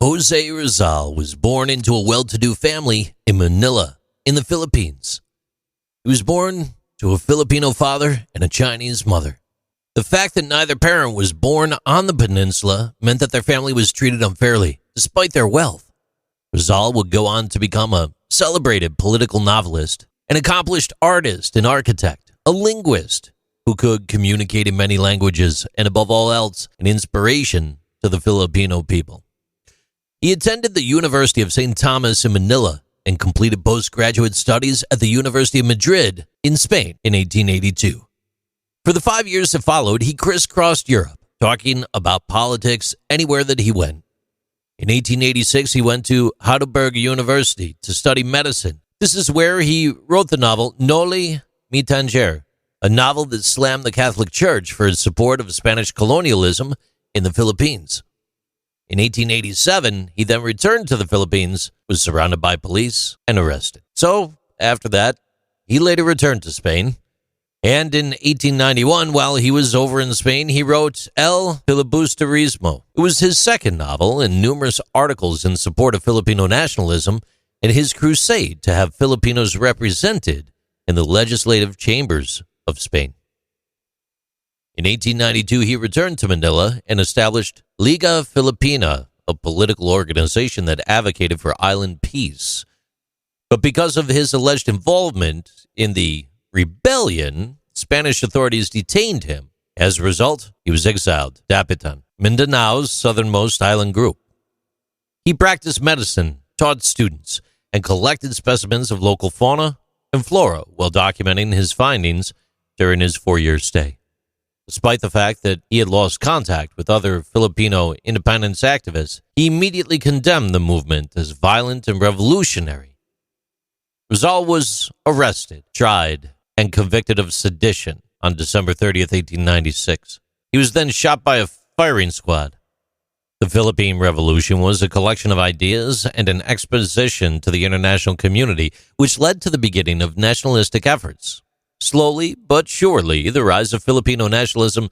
Jose Rizal was born into a well-to-do family in Manila, in the Philippines. He was born to a Filipino father and a Chinese mother. The fact that neither parent was born on the peninsula meant that their family was treated unfairly, despite their wealth. Rizal would go on to become a celebrated political novelist, an accomplished artist and architect, a linguist who could communicate in many languages, and above all else, an inspiration to the Filipino people. He attended the University of St. Thomas in Manila and completed postgraduate studies at the University of Madrid in Spain in 1882. For the 5 years that followed, he crisscrossed Europe, talking about politics anywhere that he went. In 1886, he went to Heidelberg University to study medicine. This is where he wrote the novel Noli Me Tangere, a novel that slammed the Catholic Church for its support of Spanish colonialism in the Philippines. In 1887, he then returned to the Philippines, was surrounded by police, and arrested. So, after that, he later returned to Spain. And in 1891, while he was over in Spain, he wrote El Filibusterismo. It was his second novel and numerous articles in support of Filipino nationalism and his crusade to have Filipinos represented in the legislative chambers of Spain. In 1892, he returned to Manila and established Liga Filipina, a political organization that advocated for island peace. But because of his alleged involvement in the rebellion, Spanish authorities detained him. As a result, he was exiled to Dapitan, Mindanao's southernmost island group. He practiced medicine, taught students, and collected specimens of local fauna and flora while documenting his findings during his 4-year stay. Despite the fact that he had lost contact with other Filipino independence activists, he immediately condemned the movement as violent and revolutionary. Rizal was arrested, tried, and convicted of sedition on December 30th, 1896. He was then shot by a firing squad. The Philippine Revolution was a collection of ideas and an exposition to the international community, which led to the beginning of nationalistic efforts. Slowly but surely, the rise of Filipino nationalism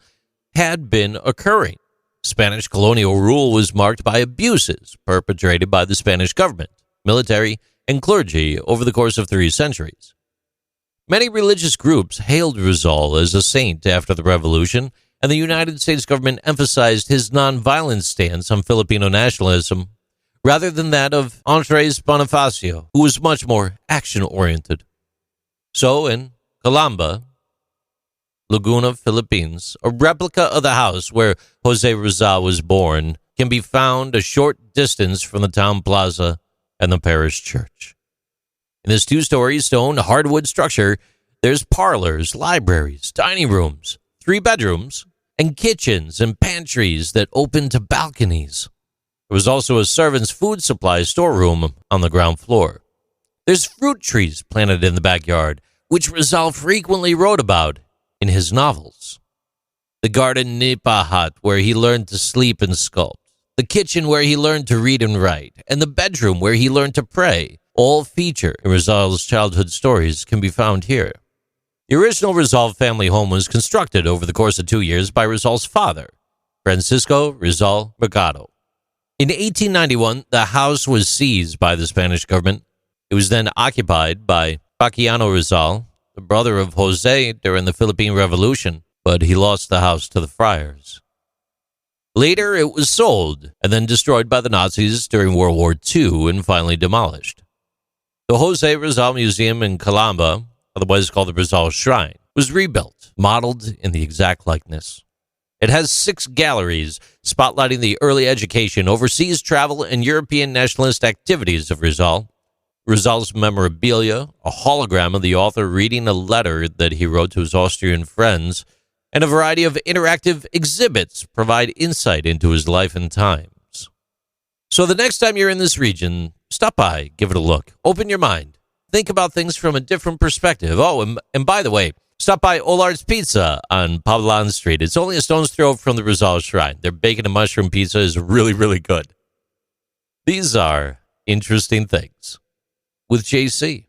had been occurring. Spanish colonial rule was marked by abuses perpetrated by the Spanish government, military, and clergy over the course of 3 centuries. Many religious groups hailed Rizal as a saint after the revolution, and the United States government emphasized his nonviolent stance on Filipino nationalism rather than that of Andres Bonifacio, who was much more action-oriented. So, in Calamba, Laguna, Philippines, a replica of the house where Jose Rizal was born can be found a short distance from the town plaza and the parish church. In this 2-story stone hardwood structure, there's parlors, libraries, dining rooms, 3 bedrooms, and kitchens and pantries that open to balconies. There was also a servant's food supply storeroom on the ground floor. There's fruit trees planted in the backyard, which Rizal frequently wrote about in his novels. The garden nipa hut where he learned to sleep and sculpt, the kitchen where he learned to read and write, and the bedroom where he learned to pray, all feature in Rizal's childhood stories can be found here. The original Rizal family home was constructed over the course of 2 years by Rizal's father, Francisco Rizal Mercado. In 1891, the house was seized by the Spanish government. It was then occupied by Paquiano Rizal, the brother of Jose during the Philippine Revolution, but he lost the house to the friars. Later, it was sold and then destroyed by the Nazis during World War II and finally demolished. The Jose Rizal Museum in Calamba, otherwise called the Rizal Shrine, was rebuilt, modeled in the exact likeness. It has 6 galleries spotlighting the early education, overseas travel, and European nationalist activities of Rizal. Rizal's memorabilia, a hologram of the author reading a letter that he wrote to his Austrian friends, and a variety of interactive exhibits provide insight into his life and times. So the next time you're in this region, stop by, give it a look, open your mind, think about things from a different perspective. Oh, and by the way, stop by Olartes Pizza on Pablan Street. It's only a stone's throw from the Rizal Shrine. Their bacon and mushroom pizza is really, really good. These are interesting things with JC.